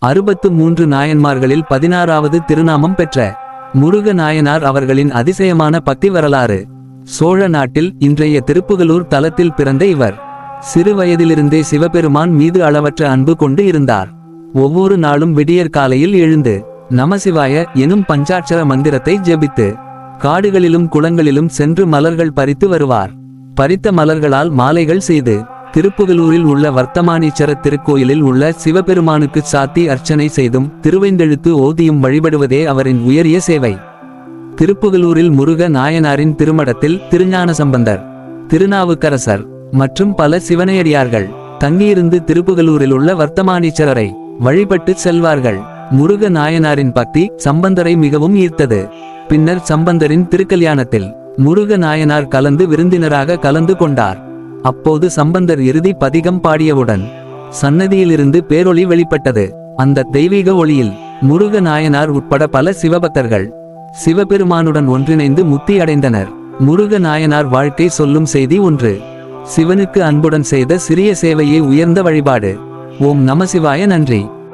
63 நாயன்மார்களில் 16வது திருநாமம் பெற்ற முருக நாயனார் அவர்களின் அதிசயமான பக்தி வரலாறு. சோழ நாட்டில் இன்றைய திருப்புகலூர் தலத்தில் பிறந்த இவர் சிறு வயதிலிருந்தே சிவபெருமான் மீது அளவற்ற அன்பு கொண்டு இருந்தார். ஒவ்வொரு நாளும் விடியற் காலையில் எழுந்து நமசிவாய எனும் பஞ்சாட்சர மந்திரத்தை ஜெபித்து காடுகளிலும் குளங்களிலும் சென்று மலர்கள் பறித்து வருவார். பறித்த மலர்களால் மாலைகள் செய்து திருப்புகலூரில் உள்ள வர்த்தமானீச்சர திருக்கோயிலில் உள்ள சிவபெருமானுக்கு சாத்தி அர்ச்சனை செய்தும் திருவைந்தெழுத்து ஓதியும் வழிபடுவதே அவரின் உயரிய சேவை. திருப்புகலூரில் முருக நாயனாரின் திருமடத்தில் திருஞான சம்பந்தர், திருநாவுக்கரசர் மற்றும் பல சிவனையடியார்கள் தங்கியிருந்து திருப்புகலூரில் உள்ள வர்த்தமானீச்சரரை வழிபட்டு செல்வார்கள். முருக நாயனாரின் பக்தி சம்பந்தரை மிகவும் ஈர்த்தது. பின்னர் சம்பந்தரின் திருக்கல்யாணத்தில் முருக நாயனார் கலந்து விருந்தினராக கலந்து கொண்டார். அப்போது சம்பந்தர் இறுதி பதிகம் பாடியவுடன் சன்னதியிலிருந்து பேரொளி வெளிப்பட்டது. அந்த தெய்வீக ஒளியில் முருக நாயனார் உட்பட பல சிவபக்தர்கள் சிவபெருமானுடன் ஒன்றிணைந்து முத்தி அடைந்தனர். முருக நாயனார் வாழ்க்கை சொல்லும் செய்தி ஒன்று: சிவனுக்கு அன்புடன் செய்த சிறிய சேவையே உயர்ந்த வழிபாடு. ஓம் நமசிவாய. நன்றி.